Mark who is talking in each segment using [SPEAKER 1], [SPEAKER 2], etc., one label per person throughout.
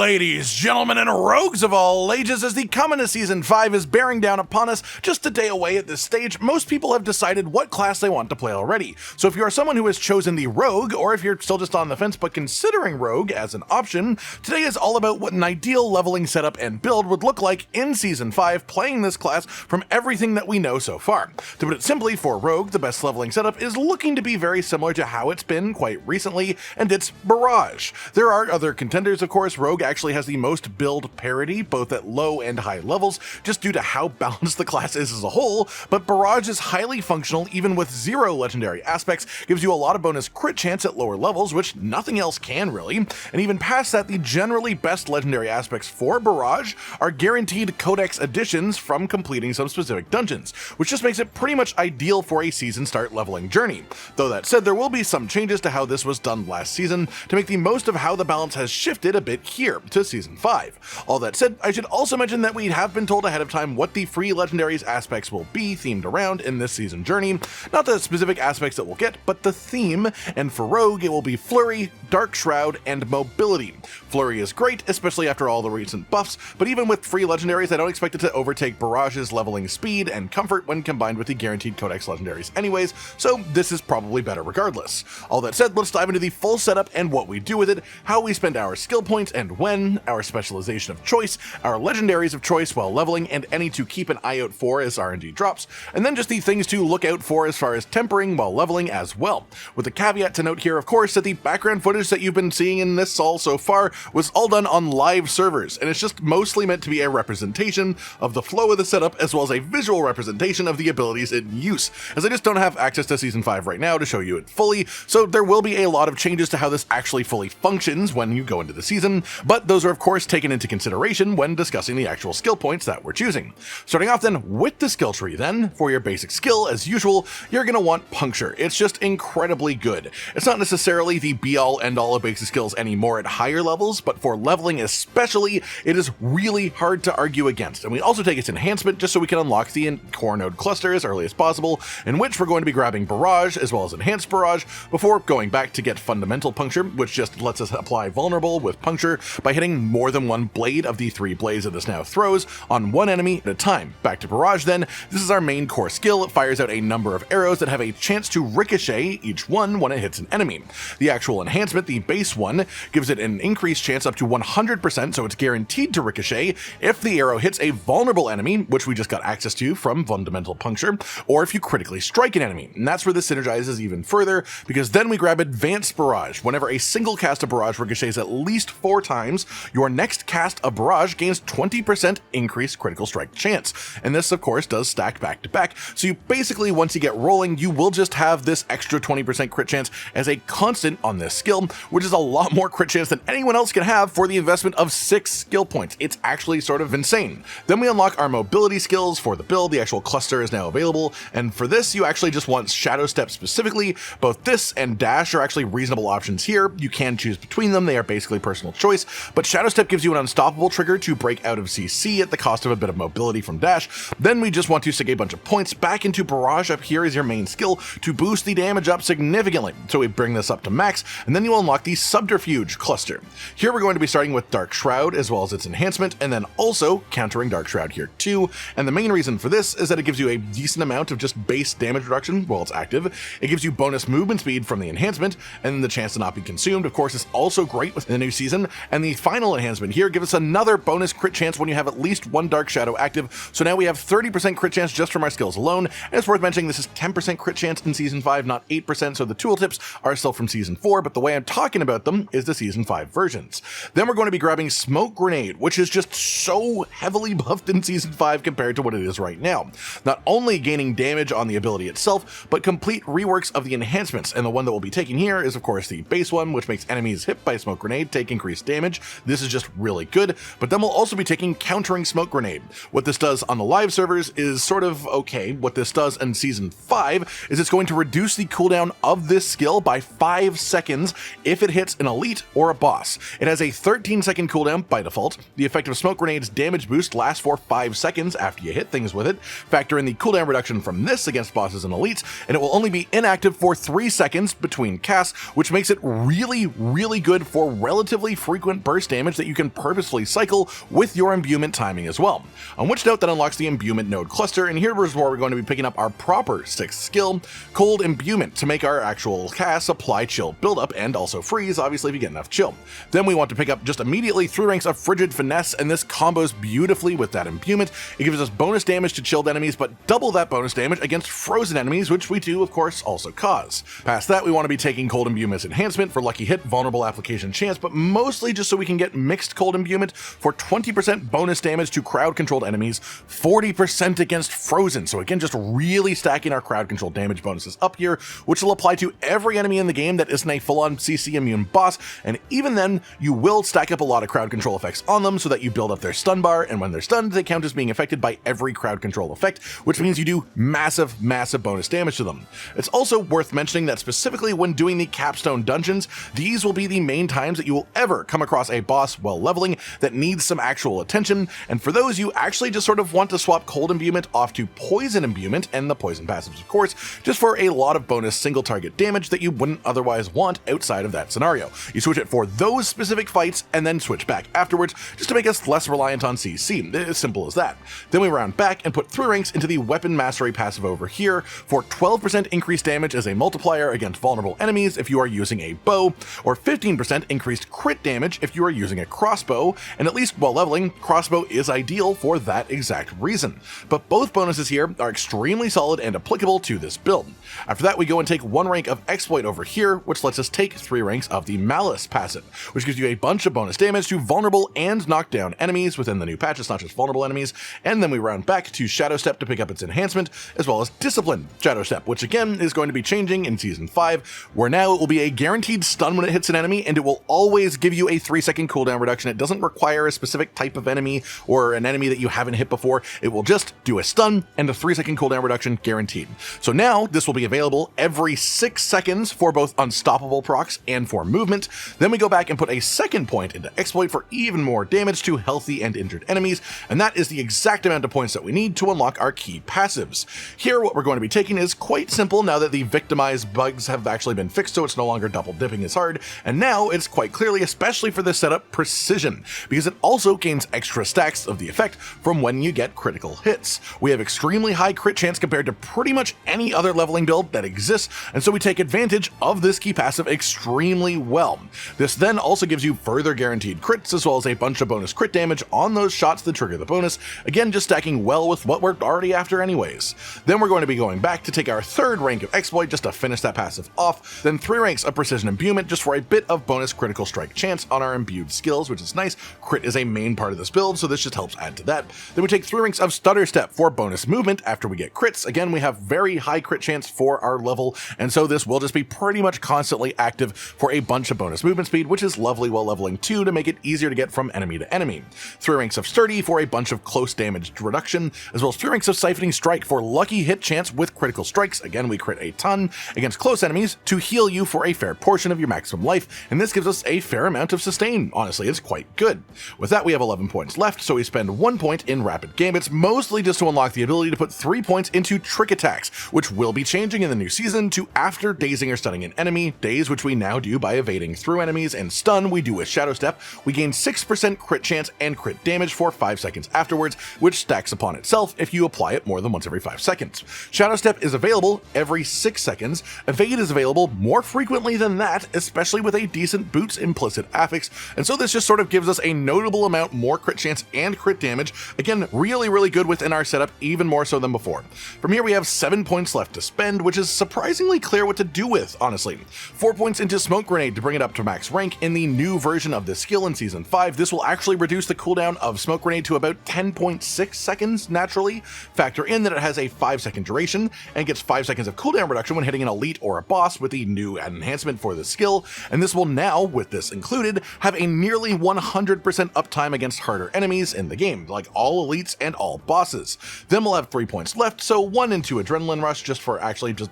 [SPEAKER 1] Ladies, gentlemen, and rogues of all ages, as the coming of Season 5 is bearing down upon us, just a day away at this stage, most people have decided what class they want to play already. So if you are someone who has chosen the Rogue, or if you're still just on the fence but considering Rogue as an option, today is all about what an ideal leveling setup and build would look like in Season 5 playing this class from everything that we know so far. To put it simply, for Rogue, the best leveling setup is looking to be very similar to how it's been quite recently, and it's Barrage. There are other contenders, of course. Rogue actually has the most build parity, both at low and high levels, just due to how balanced the class is as a whole, but Barrage is highly functional even with zero legendary aspects, gives you a lot of bonus crit chance at lower levels, which nothing else can really, and even past that, the generally best legendary aspects for Barrage are guaranteed codex additions from completing some specific dungeons, which just makes it pretty much ideal for a season start leveling journey. Though that said, there will be some changes to how this was done last season to make the most of how the balance has shifted a bit here to Season 5. All that said, I should also mention that we have been told ahead of time what the free legendaries aspects will be themed around in this season journey. Not the specific aspects that we'll get, but the theme, and for Rogue it will be Flurry, Dark Shroud, and Mobility. Flurry is great, especially after all the recent buffs, but even with free legendaries I don't expect it to overtake Barrage's leveling speed and comfort when combined with the guaranteed codex legendaries anyways, so this is probably better regardless. All that said, let's dive into the full setup and what we do with it, how we spend our skill points and when, our specialization of choice, our legendaries of choice while leveling, and any to keep an eye out for as RNG drops, and then just the things to look out for as far as tempering while leveling as well. With the caveat to note here, of course, that the background footage that you've been seeing in this all so far was all done on live servers, and it's just mostly meant to be a representation of the flow of the setup as well as a visual representation of the abilities in use, as I just don't have access to Season 5 right now to show you it fully, so there will be a lot of changes to how this actually fully functions when you go into the season, but those are of course taken into consideration when discussing the actual skill points that we're choosing. Starting off then with the skill tree then, for your basic skill, as usual, you're going to want Puncture. It's just incredibly good. It's not necessarily the be-all end-all of basic skills anymore at higher levels, but for leveling especially, it is really hard to argue against. And we also take its enhancement just so we can unlock the core node cluster as early as possible, in which we're going to be grabbing Barrage as well as Enhanced Barrage before going back to get Fundamental Puncture, which just lets us apply Vulnerable with Puncture by hitting more than one blade of the 3 blades that this now throws on one enemy at a time. Back to Barrage then, this is our main core skill. It fires out a number of arrows that have a chance to ricochet each one when it hits an enemy. The actual enhancement, the base one, gives it an increased chance up to 100%, so it's guaranteed to ricochet if the arrow hits a vulnerable enemy, which we just got access to from Fundamental Puncture, or if you critically strike an enemy. And that's where this synergizes even further, because then we grab Advanced Barrage. Whenever a single cast of Barrage ricochets at least 4 times, your next cast of Barrage gains 20% increased critical strike chance. And this, of course, does stack back to back, so you basically, once you get rolling, you will just have this extra 20% crit chance as a constant on this skill, which is a lot more crit chance than anyone else can have for the investment of 6 skill points. It's actually sort of insane. Then we unlock our mobility skills for the build. The actual cluster is now available, and for this, you actually just want Shadow Step specifically. Both this and Dash are actually reasonable options here. You can choose between them. They are basically personal choice, but Shadow Step gives you an unstoppable trigger to break out of CC at the cost of a bit of mobility from Dash. Then we just want to stick a bunch of points back into Barrage up here as your main skill to boost the damage up significantly. So we bring this up to max, and then you unlock the Subterfuge cluster. Here we're going to be starting with Dark Shroud as well as its enhancement, and then also countering Dark Shroud here too. And the main reason for this is that it gives you a decent amount of just base damage reduction while it's active. It gives you bonus movement speed from the enhancement, and the chance to not be consumed, of course, is also great within the new season. And the final enhancement here gives us another bonus crit chance when you have at least 1 Dark Shadow active. So now we have 30% crit chance just from our skills alone. And it's worth mentioning this is 10% crit chance in Season 5, not 8%, so the tooltips are still from Season 4, but the way I'm talking about them is the Season 5 versions. Then we're going to be grabbing Smoke Grenade, which is just so heavily buffed in Season 5 compared to what it is right now. Not only gaining damage on the ability itself, but complete reworks of the enhancements, and the one that we'll be taking here is of course the base one, which makes enemies hit by Smoke Grenade take increased damage. This is just really good, but then we'll also be taking Countering Smoke Grenade. What this does on the live servers is sort of okay. What this does in Season 5 is it's going to reduce the cooldown of this skill by 5 seconds if it hits an elite or a boss. It has a 13-second cooldown by default. The effect of smoke grenade's damage boost lasts for 5 seconds after you hit things with it. Factor in the cooldown reduction from this against bosses and elites, and it will only be inactive for 3 seconds between casts, which makes it really good for relatively frequent burst damage that you can purposefully cycle with your imbuement timing as well. On which note, that unlocks the imbuement node cluster, and here is where we're going to be picking up our proper 6th skill, Cold Imbuement, to make our actual casts apply chill buildup and also freeze, obviously, if you get enough chill. Then we want to pick up just immediately 3 ranks of Frigid Finesse, and this combos beautifully with that imbuement. It gives us bonus damage to chilled enemies, but double that bonus damage against frozen enemies, which we do, of course, also cause. Past that, we want to be taking Cold Imbuement's enhancement for lucky hit, vulnerable application chance, but mostly just so we can get mixed Cold Imbuement for 20% bonus damage to crowd-controlled enemies, 40% against frozen. So again, just really stacking our crowd-controlled damage bonuses up here, which will apply to every enemy in the game that isn't a full-on CC immune boss, and even then, you will stack up a lot of crowd control effects on them so that you build up their stun bar, and when they're stunned, they count as being affected by every crowd control effect, which means you do massive bonus damage to them. It's also worth mentioning that specifically when doing the Capstone dungeons, these will be the main times that you will ever come across a boss while leveling that needs some actual attention, and for those, you actually just sort of want to swap Cold Imbuement off to Poison Imbuement, and the Poison passives, of course, just for a lot of bonus single target damage that you wouldn't otherwise want outside of that scenario. You switch it for those specific fights, and then switch back afterwards, just to make us less reliant on CC. As simple as that. Then we round back and put 3 ranks into the Weapon Mastery passive over here for 12% increased damage as a multiplier against vulnerable enemies if you are using a bow, or 15% increased crit damage if you are using a crossbow, and at least while leveling, crossbow is ideal for that exact reason. But both bonuses here are extremely solid and applicable to this build. After that, we go and take 1 rank of Exploit over here, which lets us take 3 ranks of the Malice passive, which gives you a bunch of bonus damage to vulnerable and knockdown enemies within the new patch. It's not just vulnerable enemies. And then we round back to Shadow Step to pick up its enhancement, as well as Discipline Shadow Step, which again is going to be changing in Season 5, where now it will be a guaranteed stun when it hits an enemy, and it will always give you a 3-second cooldown reduction. It doesn't require a specific type of enemy or an enemy that you haven't hit before. It will just do a stun and a 3-second cooldown reduction guaranteed. So now this will be available every 6 seconds for both unstoppable procs and for movement. Then we go back and put a second point into Exploit for even more damage to healthy and injured enemies, and that is the exact amount of points that we need to unlock our key passives. Here, what we're going to be taking is quite simple now that the victimized bugs have actually been fixed, so it's no longer double dipping as hard, and now it's quite clearly, especially for this setup, Precision, because it also gains extra stacks of the effect from when you get critical hits. We have extremely high crit chance compared to pretty much any other leveling build that exists, and so we take advantage of this key passive extremely well. This then also gives you further guaranteed crits, as well as a bunch of bonus crit damage on those shots that trigger the bonus, again just stacking well with what we're already after anyways. Then we're going to be going back to take our 3rd rank of Exploit just to finish that passive off, then 3 ranks of Precision Imbuement just for a bit of bonus critical strike chance on our imbued skills, which is nice. Crit is a main part of this build, so this just helps add to that. Then we take 3 ranks of Stutter Step for bonus movement after we get crits. Again, we have very high crit chance for our level, and so this will just be pretty much constantly active for a bunch of bonus movement speed, which is lovely while leveling too to make it easier to get from enemy to enemy. 3 ranks of Sturdy for a bunch of close damage reduction, as well as 3 ranks of Siphoning Strike for lucky hit chance with critical strikes. Again, we crit a ton against close enemies to heal you for a fair portion of your maximum life, and this gives us a fair amount of sustain. Honestly, it's quite good. With that, we have 11 points left, so we spend 1 point in Rapid Gambits, mostly just to unlock the ability to put 3 points into Trick Attacks, which will be changing in the new season to after dazing or stunning an enemy, daze which we now do by evading through enemies, and stun we do with Shadow Step. We gain 6% crit chance and crit damage for 5 seconds afterwards, which stacks upon itself if you apply it more than once every 5 seconds. Shadow Step is available every 6 seconds. Evade is available more frequently than that, especially with a decent Boots implicit affix, and so this just sort of gives us a notable amount more crit chance and crit damage. Again, really good within our setup, even more so than before. From here, we have 7 points left to spend, which is surprisingly clear what to do with, honestly. 4 points into Smoke Grenade to bring it up to max rank. In the new version of this skill in Season 5, this will actually reduce the cooldown of Smoke Grenade to about 10.6 seconds naturally. Factor in that it has a 5-second duration and gets 5 seconds of cooldown reduction when hitting an elite or a boss with the new enhancement for the skill, and this will now, with this included, have a nearly 100% uptime against harder enemies in the game, like all elites and all bosses. Then we'll have 3 points left, so 1 into Adrenaline Rush just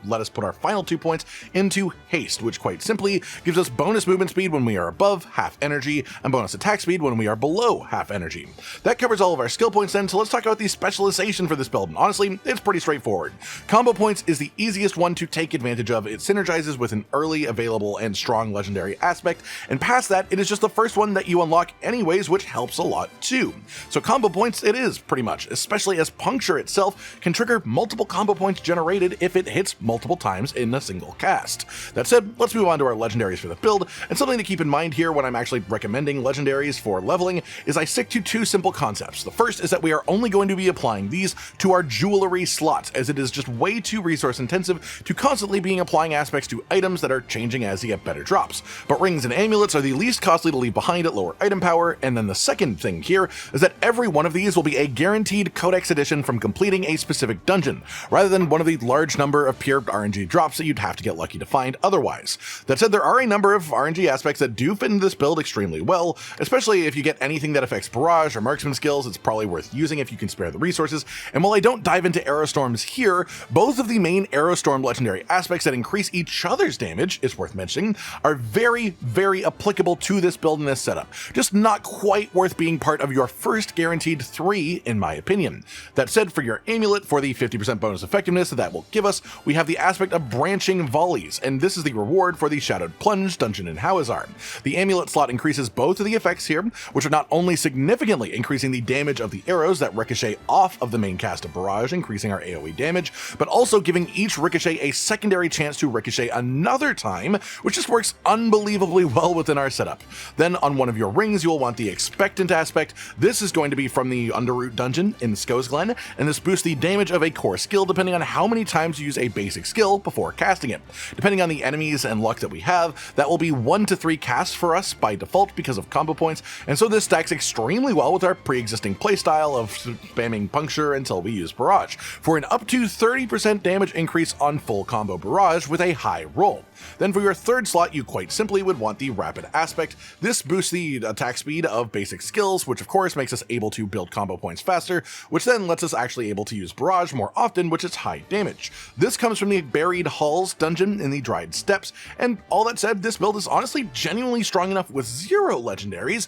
[SPEAKER 1] let us put our final 2 points into Haste, which quite simply Basically, gives us bonus movement speed when we are above half energy, and bonus attack speed when we are below half energy. That covers all of our skill points then, so let's talk about the specialization for this build, and honestly, it's pretty straightforward. Combo points is the easiest one to take advantage of. It synergizes with an early, available, and strong legendary aspect, and past that, it is just the first one that you unlock anyways, which helps a lot too. So combo points it is, pretty much, especially as Puncture itself can trigger multiple combo points generated if it hits multiple times in a single cast. That said, let's move on to our legendaries for the build, and something to keep in mind here when I'm actually recommending legendaries for leveling is I stick to two simple concepts. The first is that we are only going to be applying these to our jewelry slots, as it is just way too resource intensive to constantly being applying aspects to items that are changing as you get better drops. But rings and amulets are the least costly to leave behind at lower item power, and then the second thing here is that every one of these will be a guaranteed Codex edition from completing a specific dungeon, rather than one of the large number of pure RNG drops that you'd have to get lucky to find otherwise. That said, there are a number of RNG aspects that do fit into this build extremely well, especially if you get anything that affects barrage or marksman skills. It's probably worth using if you can spare the resources. And while I don't dive into Aerostorms here, both of the main Aerostorm legendary aspects that increase each other's damage, is worth mentioning, are very, very applicable to this build and this setup. Just not quite worth being part of your first guaranteed 3, in my opinion. That said, for your amulet, for the 50% bonus effectiveness that will give us, we have the aspect of branching volleys, and this is the reward for the Shadowed Plunge dungeon in Hawazar. The amulet slot increases both of the effects here, which are not only significantly increasing the damage of the arrows that ricochet off of the main cast of barrage, increasing our AoE damage, but also giving each ricochet a secondary chance to ricochet another time, which just works unbelievably well within our setup. Then on one of your rings, you will want the Expectant aspect. This is going to be from the Underroot dungeon in Sko's Glen, and this boosts the damage of a core skill depending on how many times you use a basic skill before casting it. Depending on the enemies and luck that we have, that will be 1 to 3 casts for us by default because of combo points, and so this stacks extremely well with our pre-existing playstyle of spamming Puncture until we use barrage, for an up to 30% damage increase on full combo barrage with a high roll. Then for your third slot, you quite simply would want the Rapid aspect. This boosts the attack speed of basic skills, which of course makes us able to build combo points faster, which then lets us actually able to use barrage more often, which is high damage. This comes from the Buried Halls dungeon in the Dried Steppes, and all that said, this build is honestly genuinely strong enough with 0 legendaries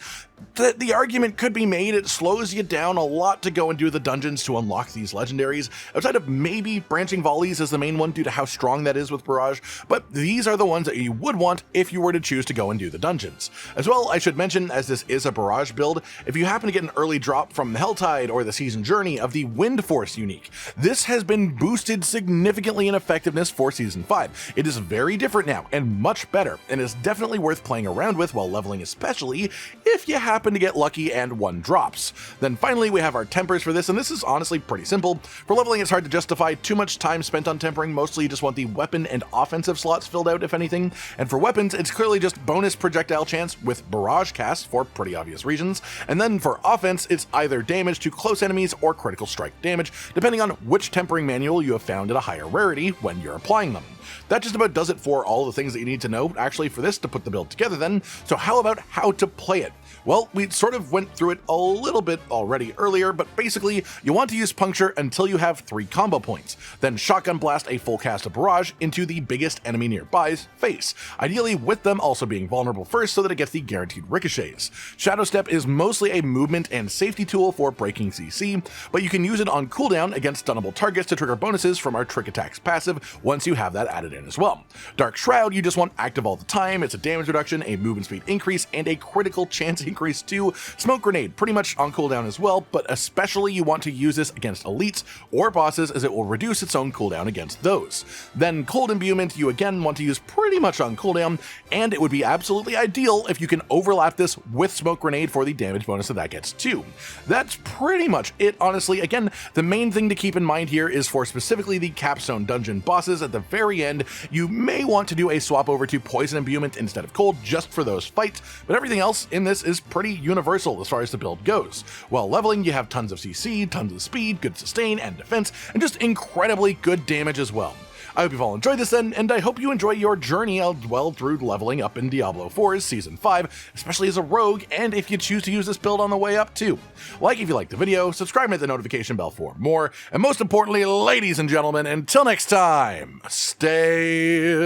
[SPEAKER 1] that the argument could be made it slows you down a lot to go and do the dungeons to unlock these legendaries, outside of maybe Branching Volleys as the main one due to how strong that is with barrage, but these are the ones that you would want if you were to choose to go and do the dungeons. As well, I should mention, as this is a barrage build, if you happen to get an early drop from Helltide or the Season Journey of the Wind Force unique, this has been boosted significantly in effectiveness for Season 5. It is very different now and much better, and is definitely worth playing around with while leveling, especially if you happen to get lucky and 1 drops. Then finally we have our tempers for this, and this is honestly pretty simple. For leveling, it's hard to justify too much time spent on tempering. Mostly you just want the weapon and offensive slots filled out if anything, and for weapons it's clearly just bonus projectile chance with barrage cast for pretty obvious reasons, and then for offense it's either damage to close enemies or critical strike damage, depending on which tempering manual you have found at a higher rarity when you're applying them. That just about does it for all the things that you need to know actually for this to put the build together then. So how about how to play it? Well, we sort of went through it a little bit already earlier, but basically you want to use Puncture until you have 3 combo points, then Shotgun Blast a full cast of barrage into the biggest enemy nearby's face, ideally with them also being vulnerable first so that it gets the guaranteed ricochets. Shadow Step is mostly a movement and safety tool for breaking CC, but you can use it on cooldown against stunnable targets to trigger bonuses from our Trick Attacks passive once you have that added in as well. Dark Shroud you just want active all the time. It's a damage reduction, a movement speed increase, and a critical chance increase too. Smoke Grenade pretty much on cooldown as well, but especially you want to use this against elites or bosses as it will reduce its own cooldown against those. Then Cold Imbuement you again want to use pretty much on cooldown, and it would be absolutely ideal if you can overlap this with Smoke Grenade for the damage bonus that gets too. That's pretty much it, honestly. Again, the main thing to keep in mind here is for specifically the Capstone dungeon bosses at the very end, you may want to do a swap over to Poison Imbuement instead of Cold just for those fights, but everything else in this is pretty universal as far as the build goes. While leveling, you have tons of CC, tons of speed, good sustain and defense, and just incredibly good damage as well. I hope you've all enjoyed this then, and I hope you enjoy your journey well through leveling up in Diablo 4's Season 5, especially as a rogue, and if you choose to use this build on the way up too. Like if you liked the video, subscribe and hit the notification bell for more, and most importantly, ladies and gentlemen, until next time, stay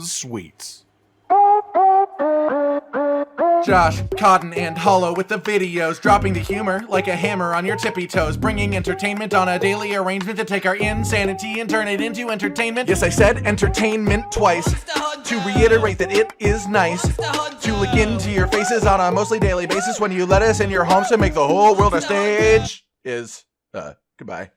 [SPEAKER 1] sweet. Josh, Cotton, and Hollow with the videos, dropping the humor like a hammer on your tippy toes, bringing entertainment on a daily arrangement to take our insanity and turn it into entertainment. Yes, I said entertainment twice, to reiterate that it is nice to look into your faces on a mostly daily basis when you let us in your homes to make the whole world a stage. Goodbye.